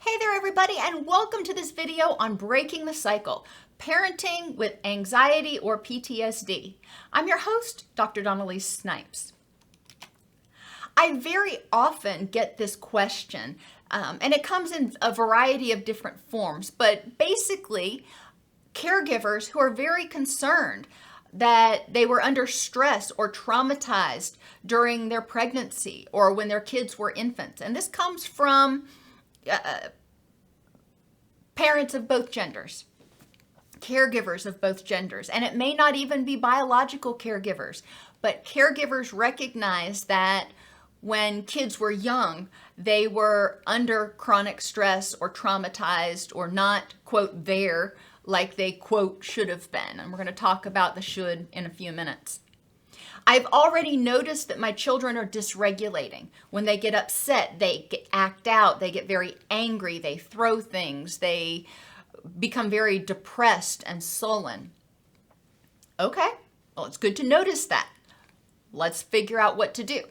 Hey there everybody, and welcome to this video on breaking the cycle, parenting with anxiety or PTSD. I'm your host, Dr. Elise Snipes. I very often get this question, and it comes in a variety of different forms, but basically caregivers who are very concerned that they were under stress or traumatized during their pregnancy or when their kids were infants. And this comes from parents of both genders, caregivers of both genders, and it may not even be biological caregivers, but caregivers recognize that when kids were young, they were under chronic stress or traumatized or not, quote, there like they, quote, should have been. And we're going to talk about the should in a few minutes. I've already noticed that my children are dysregulating. When they get upset, they act out, they get very angry, they throw things, they become very depressed and sullen. Okay, well, it's good to notice that. Let's figure out what to do.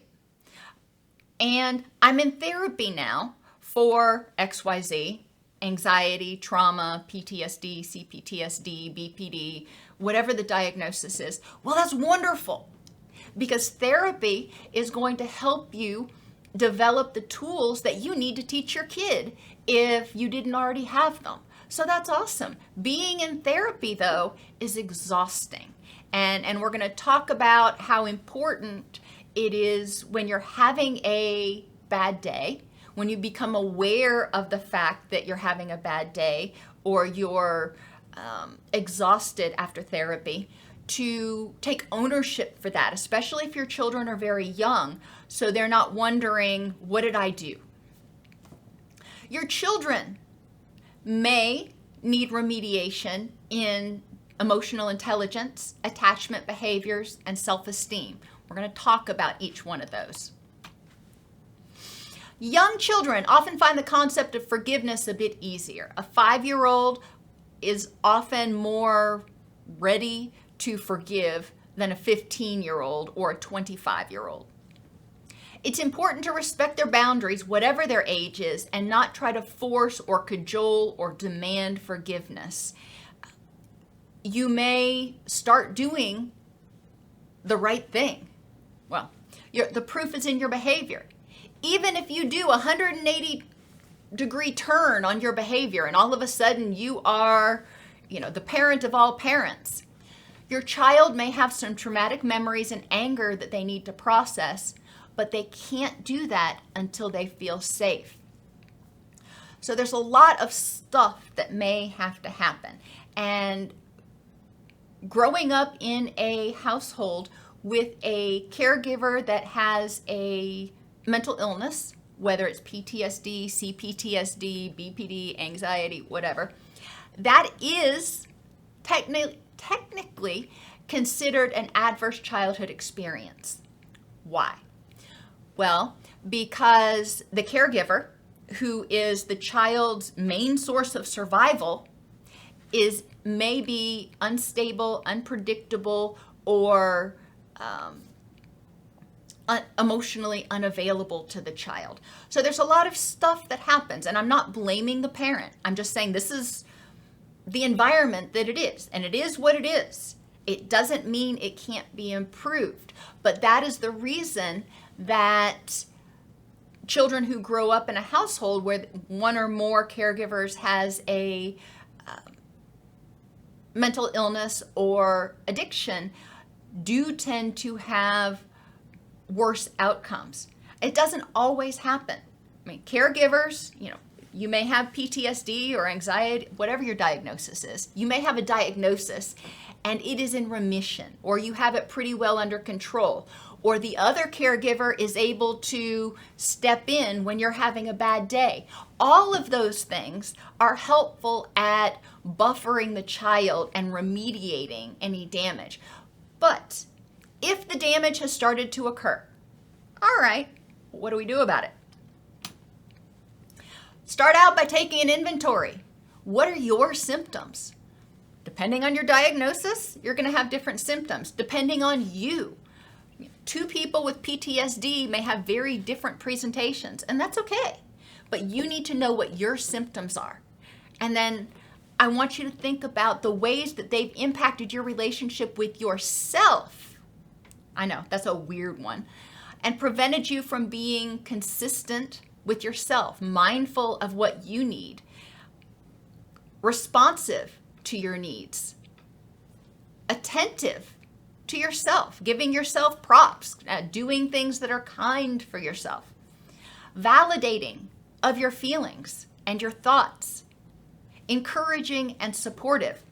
And I'm in therapy now for XYZ, anxiety, trauma, PTSD, CPTSD, BPD, whatever the diagnosis is. Well, that's wonderful, because therapy is going to help you develop the tools that you need to teach your kid if you didn't already have them. So that's awesome. Being in therapy, though, is exhausting. And we're going to talk about how important it is when you're having a bad day, when you become aware of the fact that you're having a bad day or you're exhausted after therapy, to take ownership for that, especially if your children are very young, so they're not wondering, what did I do? Your children may need remediation in emotional intelligence, attachment behaviors, and self-esteem. We're going to talk about each one of those. Young children often find the concept of forgiveness a bit easier. A 5-year-old is often more ready to forgive than a 15-year-old or a 25-year-old. It's important to respect their boundaries, whatever their age is, and not try to force or cajole or demand forgiveness. You may start doing the right thing. Well, the proof is in your behavior. Even if you do a 180-degree turn on your behavior and all of a sudden you are, the parent of all parents, your child may have some traumatic memories and anger that they need to process, but they can't do that until they feel safe. So there's a lot of stuff that may have to happen. And growing up in a household with a caregiver that has a mental illness, whether it's PTSD, CPTSD, BPD, anxiety, whatever, that is technically considered an adverse childhood experience. Why? Well, because the caregiver, who is the child's main source of survival, is maybe unstable, unpredictable, or emotionally unavailable to the child. So there's a lot of stuff that happens, and I'm not blaming the parent. I'm just saying this is the environment that it is, and it is what it is. It doesn't mean it can't be improved, but that is the reason that children who grow up in a household where one or more caregivers has a mental illness or addiction do tend to have worse outcomes. It doesn't always happen. I mean, caregivers, you may have PTSD or anxiety, whatever your diagnosis is. You may have a diagnosis and it is in remission, or you have it pretty well under control, or the other caregiver is able to step in when you're having a bad day. All of those things are helpful at buffering the child and remediating any damage. But if the damage has started to occur, all right, what do we do about it? Start out by taking an inventory. What are your symptoms? Depending on your diagnosis, you're going to have different symptoms. Depending on you, Two people with PTSD may have very different presentations, and that's okay. but you need to know what your symptoms are. And then I want you to think about the ways that they've impacted your relationship with yourself. I know, that's a weird one. And prevented you from being consistent with yourself, mindful of what you need, responsive to your needs, attentive to yourself, giving yourself props, doing things that are kind for yourself, validating of your feelings and your thoughts, encouraging and supportive.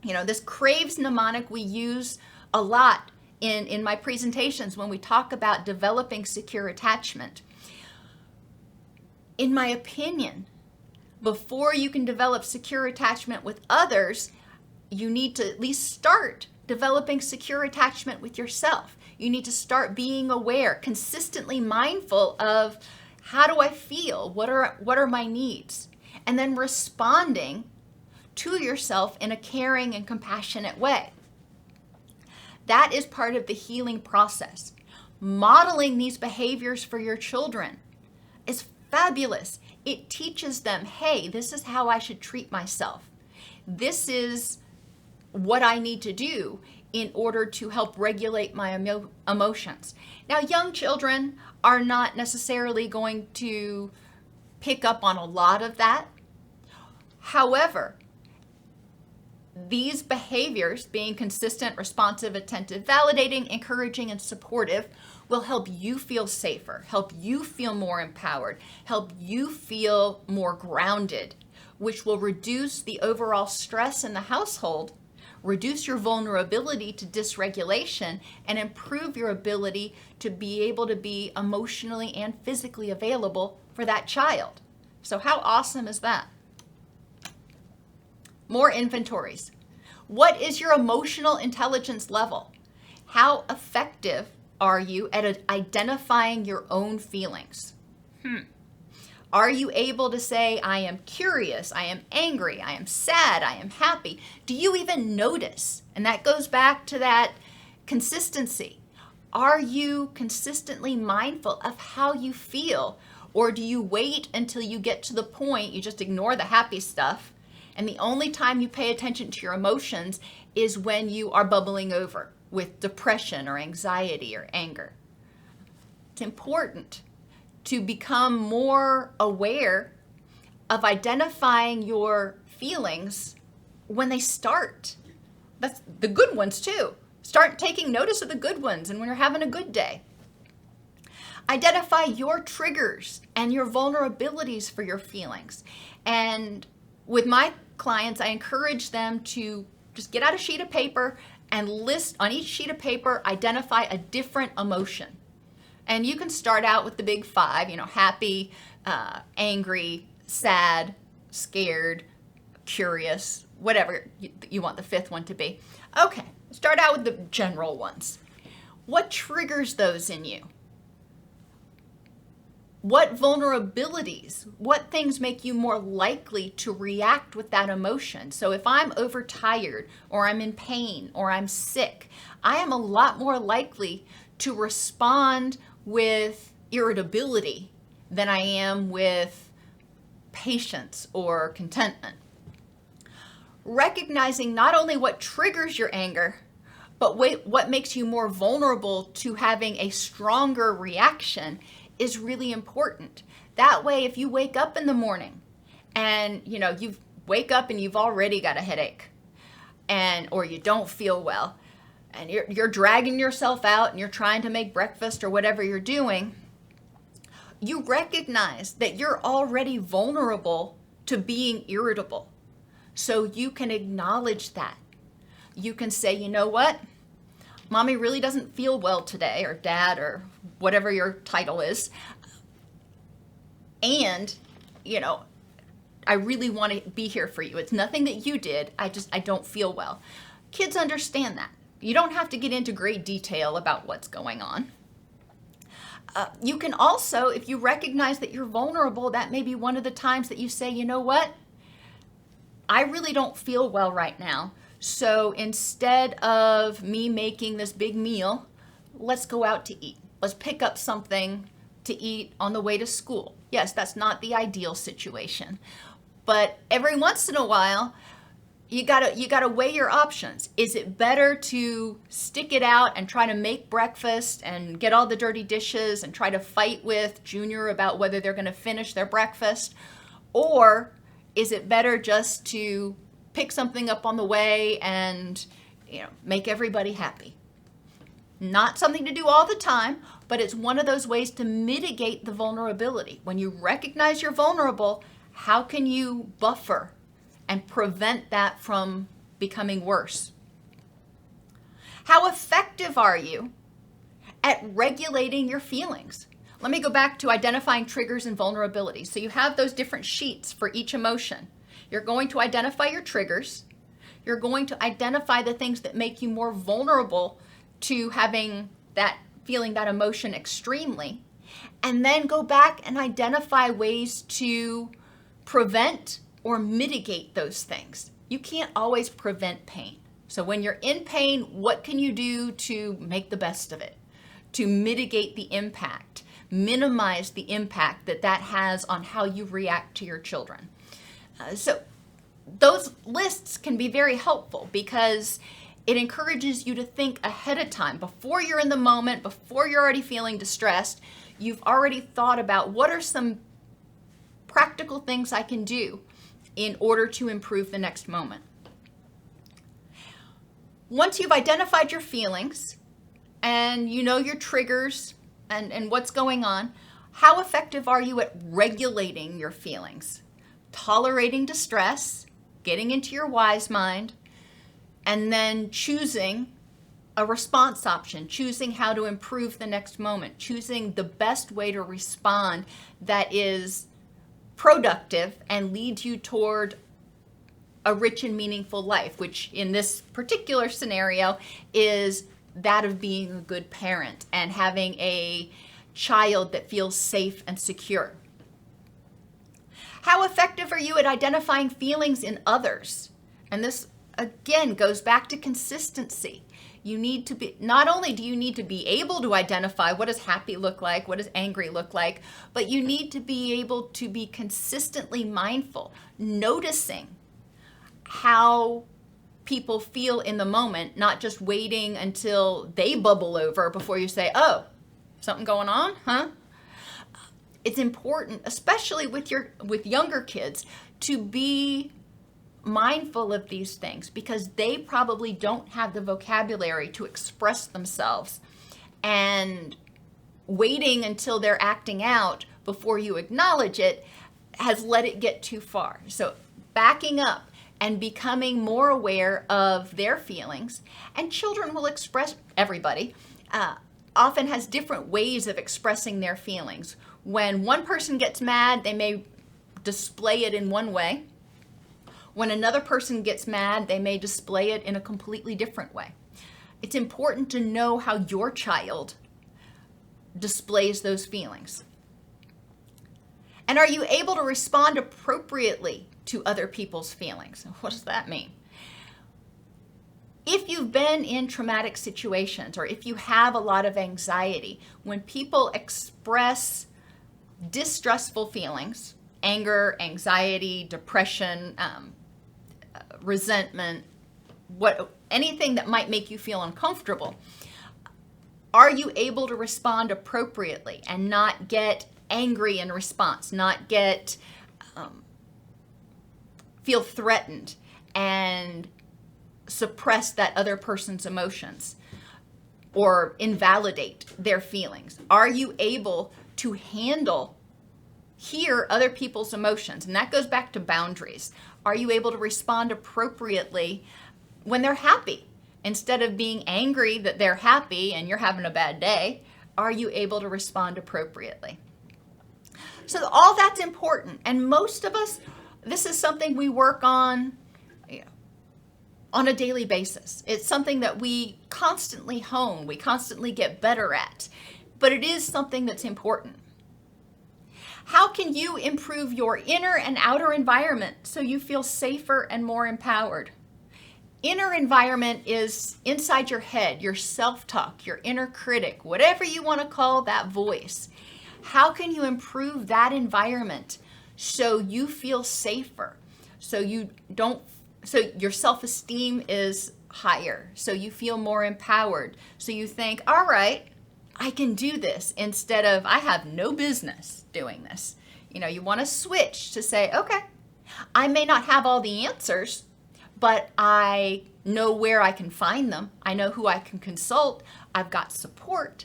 You know, this CRAVES mnemonic we use a lot in my presentations when we talk about developing secure attachment. In my opinion, before you can develop secure attachment with others, you need to at least start developing secure attachment with yourself. You need to start being aware, consistently mindful of how do I feel? What are my needs? And then responding to yourself in a caring and compassionate way. That is part of the healing process. Modeling these behaviors for your children is fabulous. It teaches them, hey, this is how I should treat myself. This is what I need to do in order to help regulate my emotions. Now, young children are not necessarily going to pick up on a lot of that. However, these behaviors, being consistent, responsive, attentive, validating, encouraging, and supportive, will help you feel safer, help you feel more empowered, help you feel more grounded, which will reduce the overall stress in the household, reduce your vulnerability to dysregulation, and improve your ability to be able to be emotionally and physically available for that child. So how awesome is that? More inventories. What is your emotional intelligence level? How effective are you at identifying your own feelings? Are you able to say, I am curious, I am angry, I am sad, I am happy? Do you even notice? And that goes back to that consistency. Are you consistently mindful of how you feel? Or do you wait until you get to the point, you just ignore the happy stuff, and the only time you pay attention to your emotions is when you are bubbling over with depression or anxiety or anger? It's important to become more aware of identifying your feelings when they start. That's the good ones too. Start taking notice of the good ones and when you're having a good day. Identify your triggers and your vulnerabilities for your feelings. And with my clients, I encourage them to just get out a sheet of paper and list on each sheet of paper, identify a different emotion. And you can start out with the big five, happy, angry, sad, scared, curious, whatever you want the fifth one to be. Okay, start out with the general ones. What triggers those in you? What vulnerabilities, what things make you more likely to react with that emotion? So if I'm overtired or I'm in pain or I'm sick, I am a lot more likely to respond with irritability than I am with patience or contentment. Recognizing not only what triggers your anger, but what makes you more vulnerable to having a stronger reaction is really important. That way, if you wake up in the morning and you wake up and you've already got a headache or you don't feel well and you're dragging yourself out and you're trying to make breakfast or whatever you're doing, you recognize that you're already vulnerable to being irritable. So you can acknowledge that. You can say, you know what? Mommy really doesn't feel well today, or dad, or whatever your title is. And, I really want to be here for you. It's nothing that you did. I don't feel well. Kids understand that. You don't have to get into great detail about what's going on. You can also, if you recognize that you're vulnerable, that may be one of the times that you say, you know what? I really don't feel well right now. So instead of me making this big meal, let's go out to eat. Let's pick up something to eat on the way to school. Yes, that's not the ideal situation. But every once in a while, you gotta weigh your options. Is it better to stick it out and try to make breakfast and get all the dirty dishes and try to fight with Junior about whether they're gonna finish their breakfast? Or is it better just to pick something up on the way and make everybody happy? Not something to do all the time, but it's one of those ways to mitigate the vulnerability. When you recognize you're vulnerable, how can you buffer and prevent that from becoming worse? How effective are you at regulating your feelings? Let me go back to identifying triggers and vulnerabilities. So you have those different sheets for each emotion. You're going to identify your triggers. You're going to identify the things that make you more vulnerable to having that feeling that emotion extremely, and then go back and identify ways to prevent or mitigate those things. You can't always prevent pain. So when you're in pain, what can you do to make the best of it, to mitigate the impact, minimize the impact that has on how you react to your children? So those lists can be very helpful because it encourages you to think ahead of time. Before you're in the moment, before you're already feeling distressed, you've already thought about what are some practical things I can do in order to improve the next moment. Once you've identified your feelings and you know your triggers and what's going on, how effective are you at regulating your feelings? Tolerating distress, getting into your wise mind, and then choosing a response option, choosing how to improve the next moment, choosing the best way to respond that is productive and leads you toward a rich and meaningful life, which in this particular scenario is that of being a good parent and having a child that feels safe and secure. How effective are you at identifying feelings in others? And this again goes back to consistency. You need to be, not only do you need to be able to identify what does happy look like, what does angry look like, but you need to be able to be consistently mindful, noticing how people feel in the moment, not just waiting until they bubble over before you say, oh, something going on, huh? It's important, especially with younger kids, to be mindful of these things because they probably don't have the vocabulary to express themselves, and waiting until they're acting out before you acknowledge it has let it get too far. So backing up and becoming more aware of their feelings, and children will express, everybody often has different ways of expressing their feelings. When one person gets mad, they may display it in one way. When another person gets mad, they may display it in a completely different way. It's important to know how your child displays those feelings. And are you able to respond appropriately to other people's feelings? What does that mean? If you've been in traumatic situations or if you have a lot of anxiety, when people express distressful feelings, anger, anxiety, depression, resentment, anything that might make you feel uncomfortable, are you able to respond appropriately and not get angry in response, not get feel threatened and suppress that other person's emotions or invalidate their feelings? Are you able to hear other people's emotions? And that goes back to boundaries. Are you able to respond appropriately when they're happy? Instead of being angry that they're happy and you're having a bad day, are you able to respond appropriately? So all that's important. And most of us, this is something we work on a daily basis. It's something that we constantly hone, we constantly get better at, but it is something that's important. How can you improve your inner and outer environment so you feel safer and more empowered? Inner environment is inside your head, your self-talk, your inner critic, whatever you want to call that voice. How can you improve that environment so you feel safer, so your self-esteem is higher, so you feel more empowered, so you think, all right, I can do this, instead of I have no business doing this. You want to switch to say, okay, I may not have all the answers, but I know where I can find them. I know who I can consult. I've got support.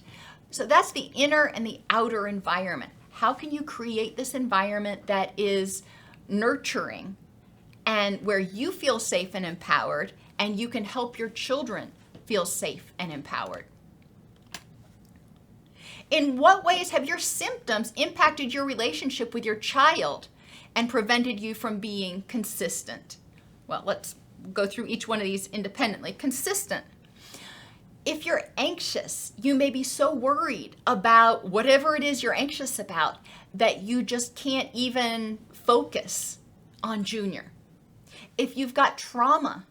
So that's the inner and the outer environment. How can you create this environment that is nurturing and where you feel safe and empowered, and you can help your children feel safe and empowered? In what ways have your symptoms impacted your relationship with your child and prevented you from being consistent? Well, let's go through each one of these independently. Consistent. If you're anxious, you may be so worried about whatever it is you're anxious about that you just can't even focus on Junior. If you've got trauma,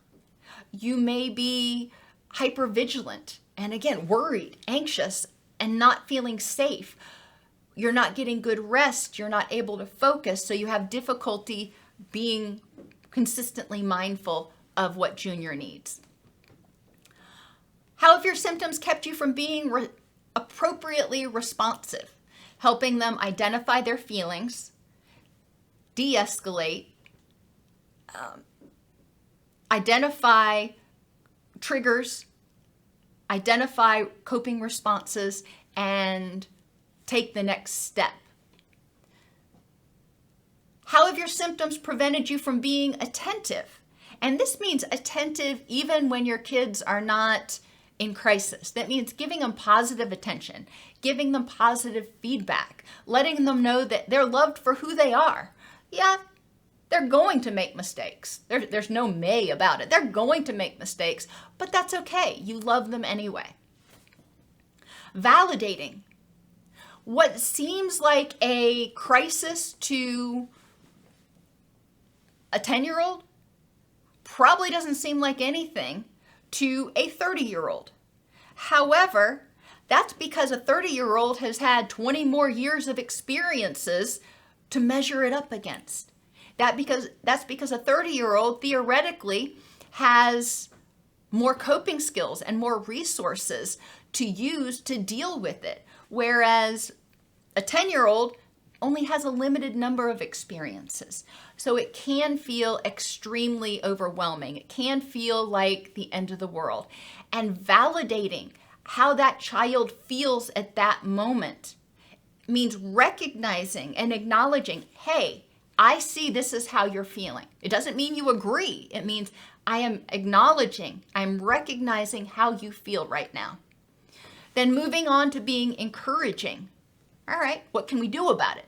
you may be hypervigilant and, again, worried, anxious, and not feeling safe. You're not getting good rest. You're not able to focus, so you have difficulty being consistently mindful of what Junior needs. How have your symptoms kept you from being appropriately responsive, helping them identify their feelings, de-escalate, identify triggers, identify coping responses, and take the next step? How have your symptoms prevented you from being attentive? And this means attentive even when your kids are not in crisis. That means giving them positive attention, giving them positive feedback, letting them know that they're loved for who they are. Yeah, they're going to make mistakes. There's no may about it. They're going to make mistakes, but that's okay. You love them anyway. Validating. What seems like a crisis to a 10-year-old probably doesn't seem like anything to a 30-year-old. However, that's because a 30-year-old has had 20 more years of experiences to measure it up against. That's because a 30-year-old theoretically has more coping skills and more resources to use to deal with it, whereas a 10-year-old only has a limited number of experiences. So it can feel extremely overwhelming. It can feel like the end of the world. And validating how that child feels at that moment means recognizing and acknowledging, hey, I see this is how you're feeling. It doesn't mean you agree. It means I am acknowledging, I'm recognizing how you feel right now. Then moving on to being encouraging. All right, what can we do about it?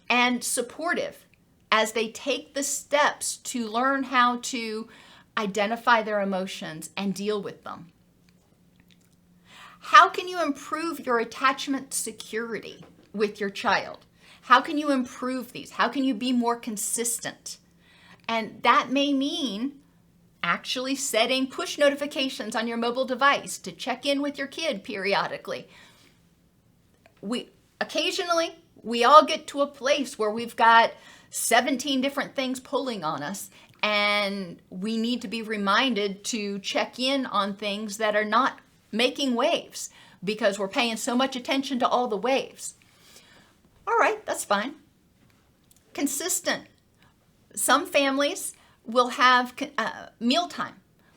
And supportive as they take the steps to learn how to identify their emotions and deal with them. How can you improve your attachment security with your child? How can you improve these? How can you be more consistent? And that may mean actually setting push notifications on your mobile device to check in with your kid periodically. Occasionally, we all get to a place where we've got 17 different things pulling on us, and we need to be reminded to check in on things that are not making waves because we're paying so much attention to all the waves. All right, that's fine. Consistent. Some families will have mealtime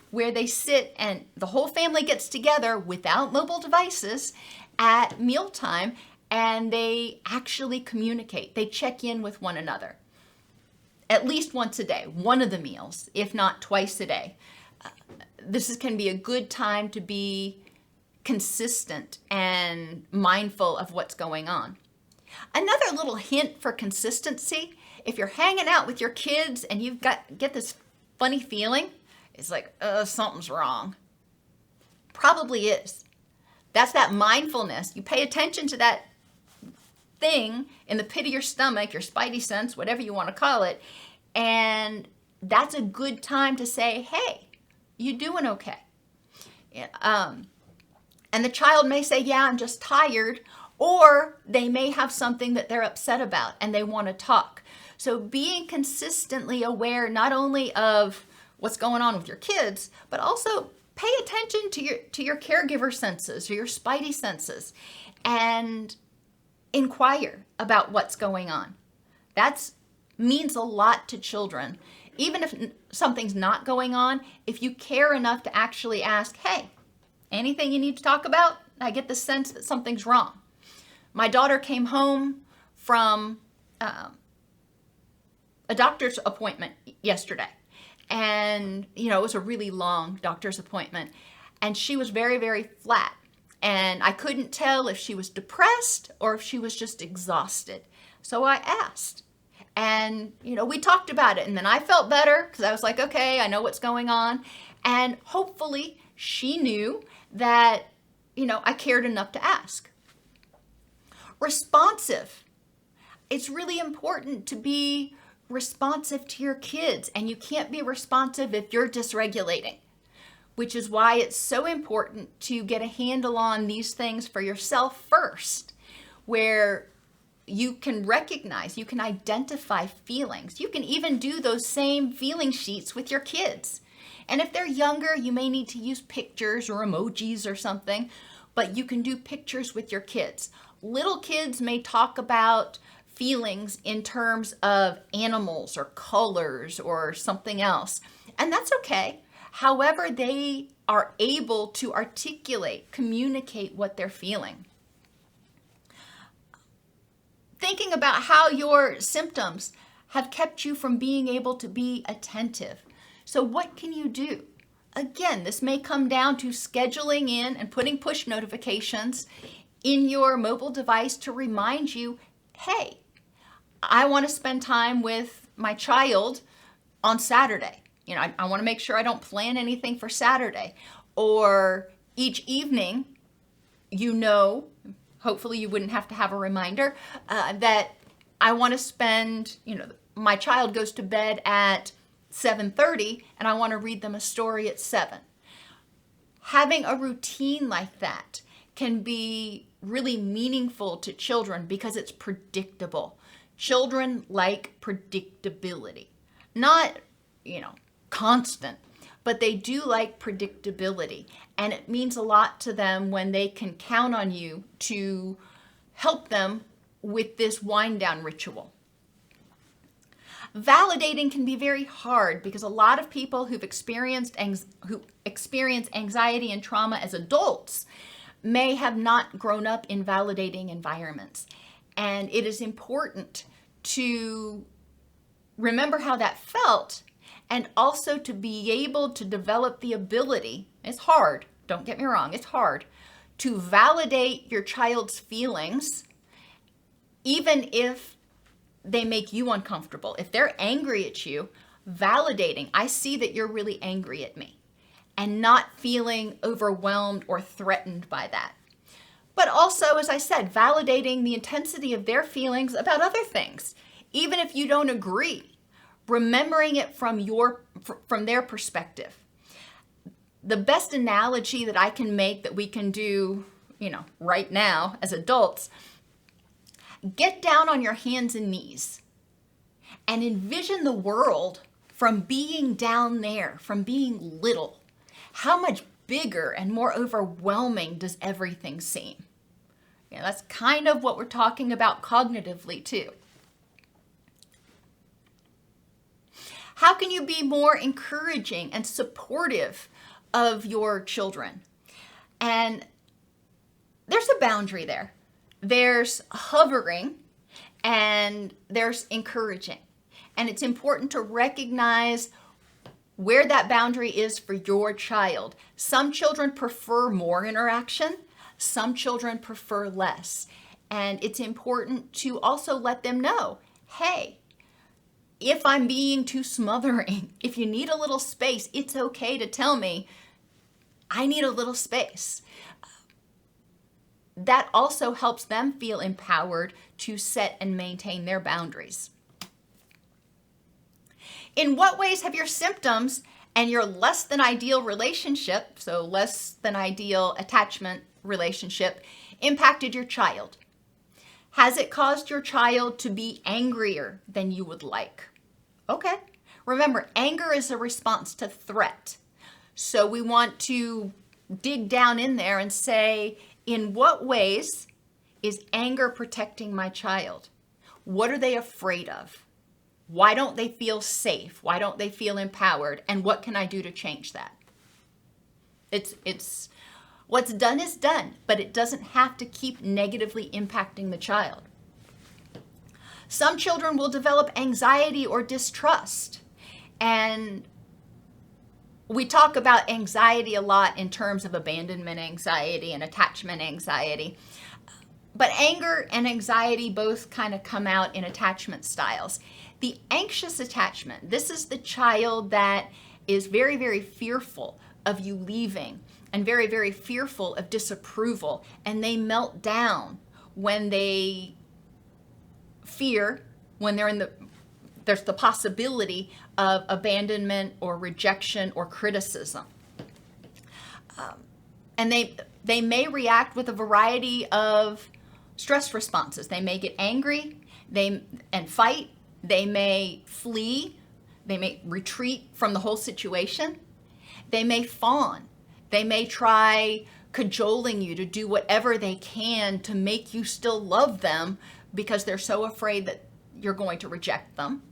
where they sit and the whole family gets together without mobile devices at mealtime, and they actually communicate. They check in with one another at least once a day, one of the meals, if not twice a day. This can be a good time to be consistent and mindful of what's going on. Another little hint for consistency, if you're hanging out with your kids and you get this funny feeling, it's like, something's wrong. Probably is. That's that mindfulness. You pay attention to that thing in the pit of your stomach, your spidey sense, whatever you want to call it, and that's a good time to say, hey, you doing okay? And the child may say, yeah, I'm just tired, Or they may have something that they're upset about and they want to talk. So being consistently aware not only of what's going on with your kids, but also pay attention to your caregiver senses or your spidey senses and inquire about what's going on. That means a lot to children. Even if something's not going on, if you care enough to actually ask, hey, anything you need to talk about? I get the sense that something's wrong. My daughter came home from a doctor's appointment yesterday. And, it was a really long doctor's appointment. And she was very, very flat. And I couldn't tell if she was depressed or if she was just exhausted. So I asked. And, we talked about it. And then I felt better because I was like, okay, I know what's going on. And hopefully she knew that, I cared enough to ask. Responsive. It's really important to be responsive to your kids, and you can't be responsive if you're dysregulating, which is why it's so important to get a handle on these things for yourself first, where you can recognize, you can identify feelings. You can even do those same feeling sheets with your kids. And if they're younger, you may need to use pictures or emojis or something, but you can do pictures with your kids. Little kids may talk about feelings in terms of animals or colors or something else. And that's okay. However, they are able to articulate, communicate what they're feeling. Thinking about how your symptoms have kept you from being able to be attentive. So what can you do? Again, this may come down to scheduling in and putting push notifications in your mobile device to remind you, hey, I want to spend time with my child on Saturday. I want to make sure I don't plan anything for Saturday. Or each evening, hopefully you wouldn't have to have a reminder, that I want to spend, my child goes to bed at 7:30 and I want to read them a story at 7. Having a routine like that can be really meaningful to children because it's predictable. Children like predictability. Not, constant, but they do like predictability. And it means a lot to them when they can count on you to help them with this wind down ritual. Validating can be very hard because a lot of people who experience anxiety and trauma as adults may have not grown up in validating environments. And it is important to remember how that felt and also to be able to develop the ability, it's hard, don't get me wrong, it's hard, to validate your child's feelings even if they make you uncomfortable. If they're angry at you, validating, I see that you're really angry at me, and not feeling overwhelmed or threatened by that. But also, as I said, validating the intensity of their feelings about other things. Even if you don't agree, remembering it from their perspective. The best analogy that I can make that we can do, right now as adults, get down on your hands and knees and envision the world from being down there, from being little. How much bigger and more overwhelming does everything seem? That's kind of what we're talking about cognitively too. How can you be more encouraging and supportive of your children? And there's a boundary there. There's hovering and there's encouraging. And it's important to recognize where that boundary is for your child. Some children prefer more interaction. Some children prefer less. And it's important to also let them know, hey, if I'm being too smothering, if you need a little space, it's okay to tell me, I need a little space. That also helps them feel empowered to set and maintain their boundaries. In what ways have your symptoms and your less than ideal relationship, so less than ideal attachment relationship, impacted your child? Has it caused your child to be angrier than you would like? Okay. Remember, anger is a response to threat. So we want to dig down in there and say, in what ways is anger protecting my child? What are they afraid of? Why don't they feel safe? Why don't they feel empowered? And what can I do to change that? It's what's done is done, but it doesn't have to keep negatively impacting the child. Some children will develop anxiety or distrust. And we talk about anxiety a lot in terms of abandonment anxiety and attachment anxiety. But anger and anxiety both kind of come out in attachment styles. The anxious attachment, this is the child that is very, very fearful of you leaving and very, very fearful of disapproval. And they melt down when they fear, when there's the possibility of abandonment or rejection or criticism. And they may react with a variety of stress responses. They may get angry and fight. They may flee. They may retreat from the whole situation. They may fawn. They may try cajoling you to do whatever they can to make you still love them because they're so afraid that you're going to reject them.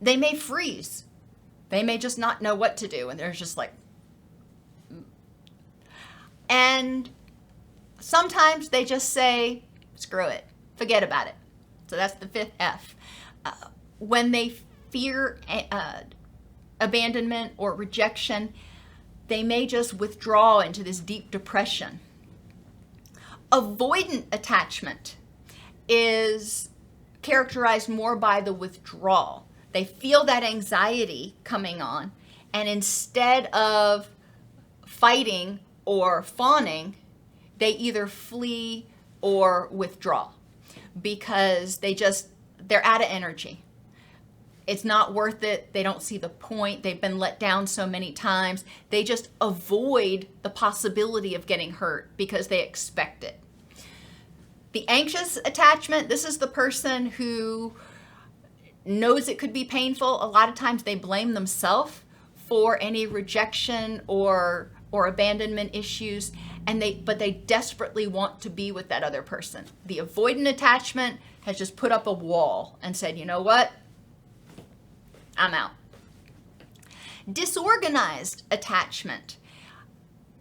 They may freeze. They may just not know what to do, and they're just like, and sometimes they just say, screw it, forget about it. So that's the fifth F. When they fear abandonment or rejection, they may just withdraw into this deep depression. Avoidant attachment is characterized more by the withdrawal. They feel that anxiety coming on, and instead of fighting or fawning, they either flee or withdraw because they're out of energy. It's not worth it. They don't see the point. They've been let down so many times. They just avoid the possibility of getting hurt because they expect it. The anxious attachment, this is the person who knows it could be painful. A lot of times they blame themselves for any rejection or abandonment issues, but they desperately want to be with that other person. The avoidant attachment has just put up a wall and said, you know what? I'm out. Disorganized attachment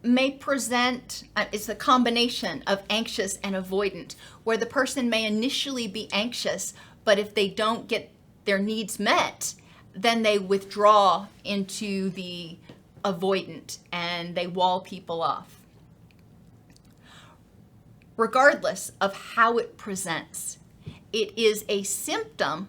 may present, it's a combination of anxious and avoidant, where the person may initially be anxious, but if they don't get their needs met, then they withdraw into the avoidant and they wall people off. Regardless of how it presents, it is a symptom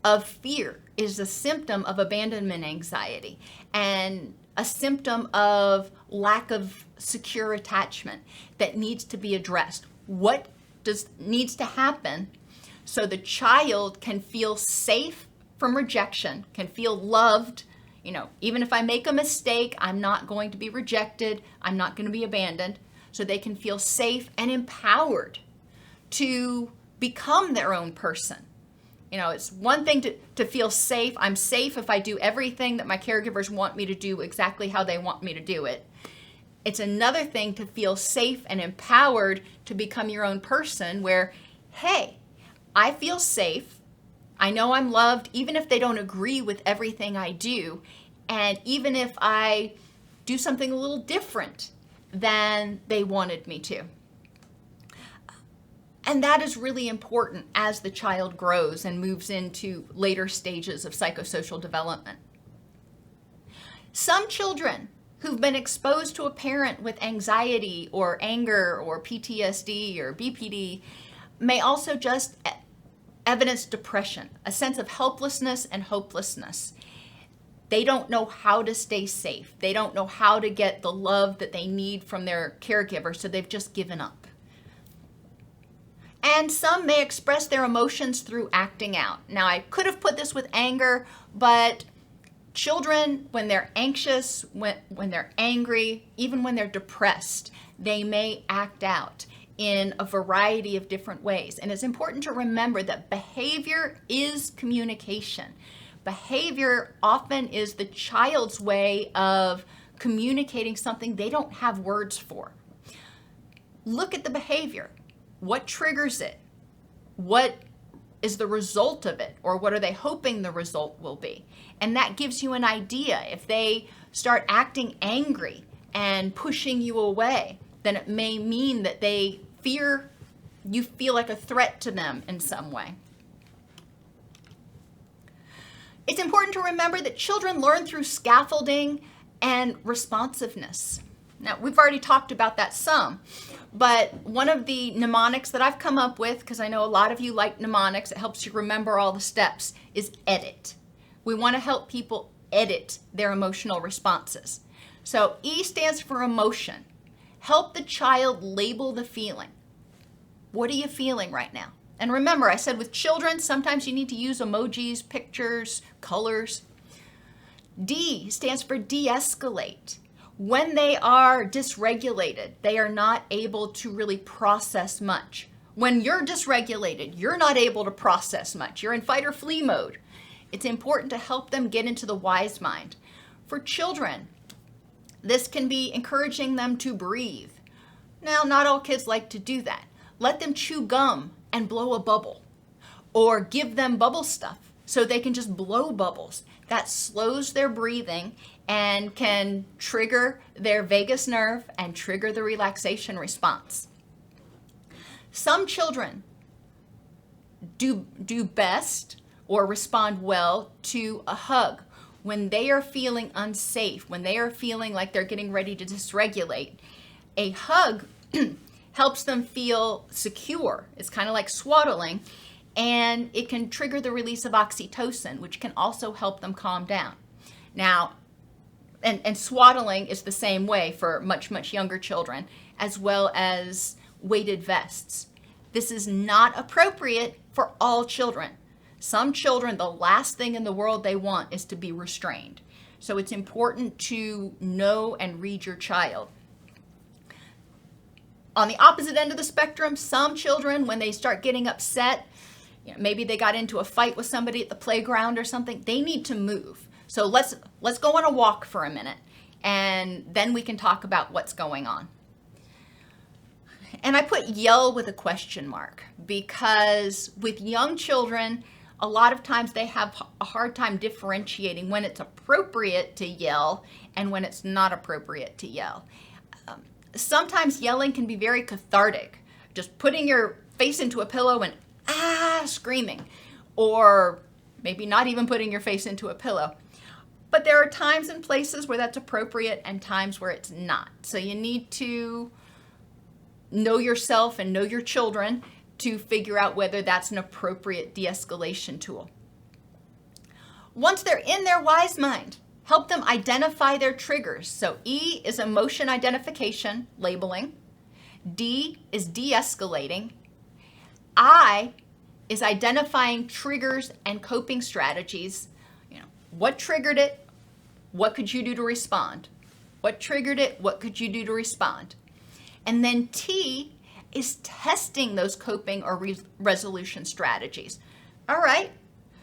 of fear, is a symptom of abandonment anxiety, and a symptom of lack of secure attachment that needs to be addressed. What needs to happen so the child can feel safe from rejection, can feel loved? Even if I make a mistake, I'm not going to be rejected. I'm not going to be abandoned. So they can feel safe and empowered to become their own person. It's one thing to feel safe. I'm safe if I do everything that my caregivers want me to do exactly how they want me to do it. It's another thing to feel safe and empowered to become your own person where, hey, I feel safe. I know I'm loved, even if they don't agree with everything I do. And even if I do something a little different than they wanted me to. And that is really important as the child grows and moves into later stages of psychosocial development. Some children who've been exposed to a parent with anxiety or anger or PTSD or BPD may also just evidence depression, a sense of helplessness and hopelessness. They don't know how to stay safe. They don't know how to get the love that they need from their caregiver, so they've just given up. And some may express their emotions through acting out. Now, I could have put this with anger, but children, when they're anxious, when they're angry, even when they're depressed, they may act out. in a variety of different ways. And it's important to remember that behavior is communication. Behavior often is the child's way of communicating something they don't have words for. Look at the behavior. What triggers it? What is the result of it? Or what are they hoping the result will be? And that gives you an idea. If they start acting angry and pushing you away, then it may mean that you feel like a threat to them in some way. It's important to remember that children learn through scaffolding and responsiveness. Now, we've already talked about that some, but one of the mnemonics that I've come up with, because I know a lot of you like mnemonics, it helps you remember all the steps, is edit. We want to help people edit their emotional responses. So E stands for emotion. Help the child label the feeling. What are you feeling right now? And remember, I said with children, sometimes you need to use emojis, pictures, colors. D stands for de-escalate. When they are dysregulated, they are not able to really process much. When you're dysregulated, you're not able to process much. You're in fight or flee mode. It's important to help them get into the wise mind. For children, this can be encouraging them to breathe. Now, not all kids like to do that. Let them chew gum and blow a bubble, or give them bubble stuff so they can just blow bubbles. That slows their breathing and can trigger their vagus nerve and trigger the relaxation response. Some children do best or respond well to a hug. When they are feeling unsafe, when they are feeling like they're getting ready to dysregulate, a hug helps them feel secure. It's kind of like swaddling, and it can trigger the release of oxytocin, which can also help them calm down. Now, and swaddling is the same way for much, much younger children, as well as weighted vests. This is not appropriate for all children. Some children, the last thing in the world they want is to be restrained. So it's important to know and read your child. On the opposite end of the spectrum, some children, when they start getting upset, maybe they got into a fight with somebody at the playground or something, they need to move. So let's go on a walk for a minute, and then we can talk about what's going on. And I put yell with a question mark because with young children, a lot of times they have a hard time differentiating when it's appropriate to yell and when it's not appropriate to yell. Sometimes yelling can be very cathartic, just putting your face into a pillow and screaming, or maybe not even putting your face into a pillow. But there are times and places where that's appropriate and times where it's not. So you need to know yourself and know your children to figure out whether that's an appropriate de-escalation tool. Once they're in their wise mind, help them identify their triggers. So E is emotion identification, labeling. D is de-escalating. I is identifying triggers and coping strategies. What triggered it? What could you do to respond? What triggered it? What could you do to respond? And then T is testing those coping or resolution strategies. All right,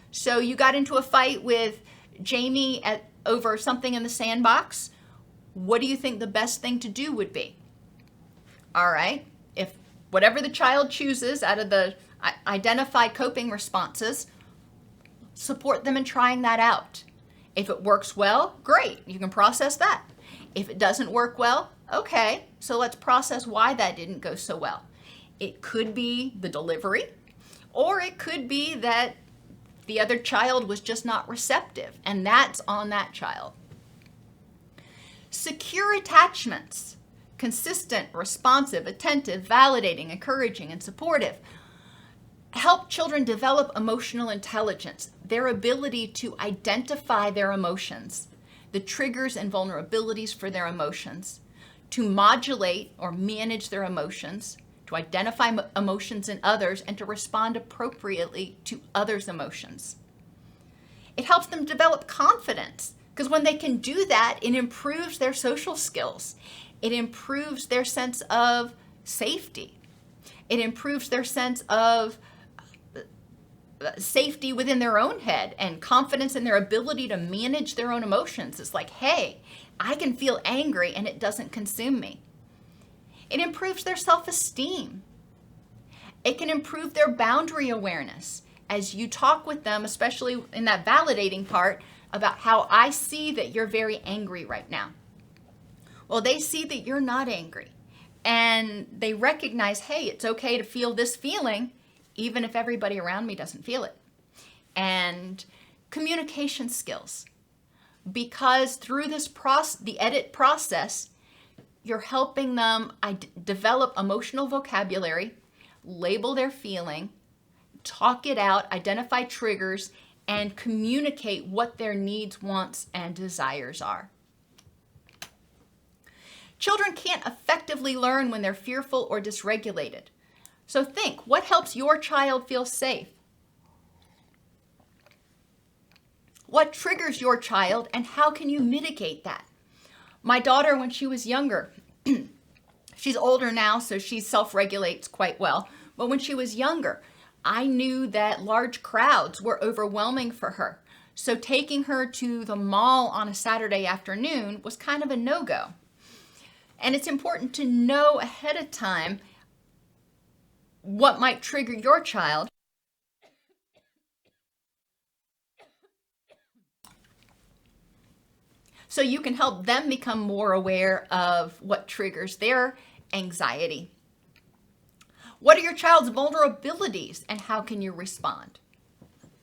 so you got into a fight with Jamie over something in the sandbox. What do you think the best thing to do would be? All right, if whatever the child chooses out of the identified coping responses, support them in trying that out. If it works well, great, you can process that. If it doesn't work well, okay, so let's process why that didn't go so well. It could be the delivery, or it could be that the other child was just not receptive, and that's on that child. Secure attachments, consistent, responsive, attentive, validating, encouraging, and supportive. Help children develop emotional intelligence, their ability to identify their emotions, the triggers and vulnerabilities for their emotions, to modulate or manage their emotions, to identify emotions in others, and to respond appropriately to others' emotions. It helps them develop confidence, because when they can do that, it improves their social skills. It improves their sense of safety. It improves their sense of safety within their own head and confidence in their ability to manage their own emotions. It's like, hey, I can feel angry and it doesn't consume me. It improves their self-esteem. It can improve their boundary awareness as you talk with them, especially in that validating part, about how I see that you're very angry right now. Well, they see that you're not angry and they recognize, hey, it's okay to feel this feeling even if everybody around me doesn't feel it. And communication skills, because through this the edit process, you're helping them develop emotional vocabulary, label their feeling, talk it out, identify triggers, and communicate what their needs, wants, and desires are. Children can't effectively learn when they're fearful or dysregulated. So think, what helps your child feel safe? What triggers your child, and how can you mitigate that? My daughter, when she was younger, she's older now, so she self-regulates quite well. But when she was younger, I knew that large crowds were overwhelming for her. So taking her to the mall on a Saturday afternoon was kind of a no-go. And it's important to know ahead of time what might trigger your child. So you can help them become more aware of what triggers their anxiety. What are your child's vulnerabilities and how can you respond?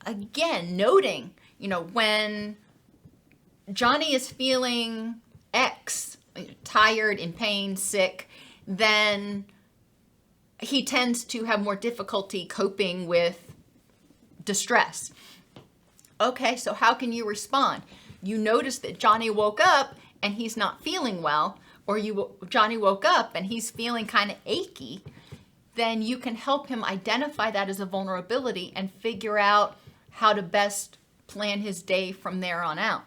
Again, noting, when Johnny is feeling X, tired, in pain, sick, then he tends to have more difficulty coping with distress. Okay, so how can you respond? You notice that Johnny woke up and he's not feeling well, or Johnny woke up and he's feeling kind of achy, then you can help him identify that as a vulnerability and figure out how to best plan his day from there on out.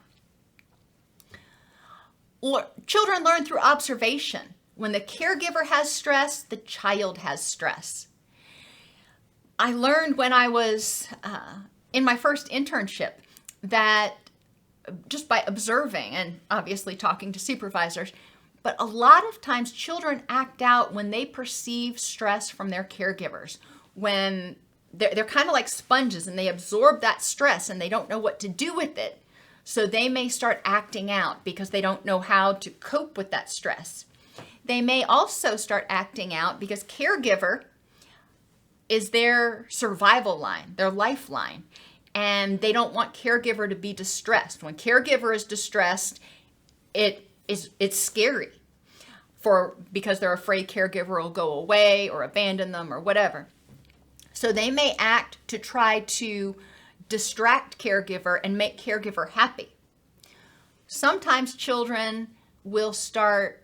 Or children learn through observation. When the caregiver has stress, the child has stress. I learned when I was in my first internship that just by observing and obviously talking to supervisors, but a lot of times children act out when they perceive stress from their caregivers, when they're kind of like sponges and they absorb that stress and they don't know what to do with it. So they may start acting out because they don't know how to cope with that stress. They may also start acting out because caregiver is their survival line, their lifeline, and they don't want caregiver to be distressed. When caregiver is distressed, it's scary because they're afraid caregiver will go away or abandon them or whatever. So they may act to try to distract caregiver and make caregiver happy. Sometimes children will start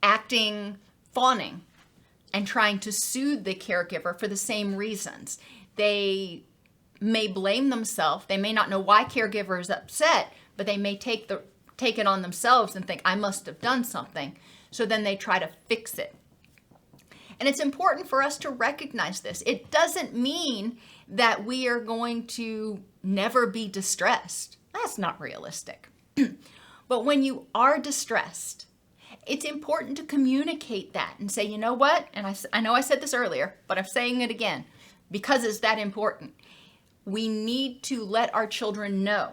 acting fawning and trying to soothe the caregiver for the same reasons. They may blame themselves. They may not know why caregiver is upset, but they may take it on themselves and think, I must have done something. So then they try to fix it. And it's important for us to recognize this. It doesn't mean that we are going to never be distressed. That's not realistic. But when you are distressed, it's important to communicate that and say, you know what? And I know I said this earlier, but I'm saying it again because it's that important. We need to let our children know,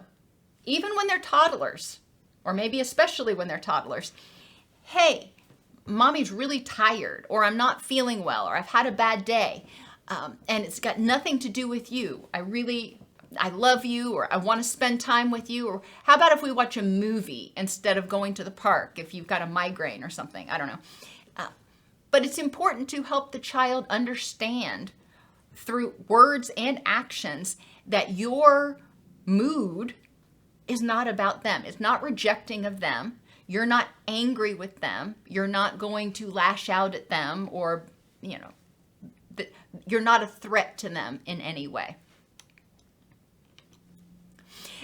even when they're toddlers, or maybe especially when they're toddlers, hey, mommy's really tired, or I'm not feeling well, or I've had a bad day, and it's got nothing to do with you. I love you, or I want to spend time with you, or how about if we watch a movie instead of going to the park if you've got a migraine or something, I don't know. But it's important to help the child understand through words and actions that your mood is not about them. It's not rejecting of them. You're not angry with them. You're not going to lash out at them, or, you're not a threat to them in any way.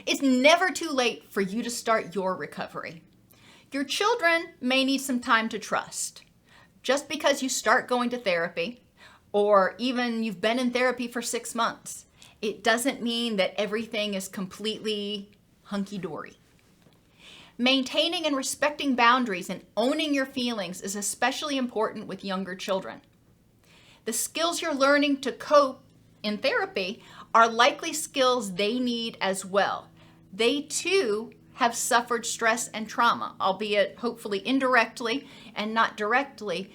It's never too late for you to start your recovery. Your children may need some time to trust. Just because you start going to therapy, or even you've been in therapy for 6 months, it doesn't mean that everything is completely hunky-dory. Maintaining and respecting boundaries and owning your feelings is especially important with younger children. The skills you're learning to cope in therapy are likely skills they need as well. They too have suffered stress and trauma, albeit hopefully indirectly and not directly.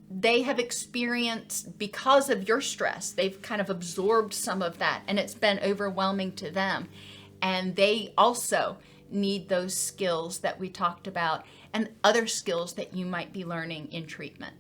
They have experienced, because of your stress, they've kind of absorbed some of that, and it's been overwhelming to them. And they also need those skills that we talked about and other skills that you might be learning in treatment.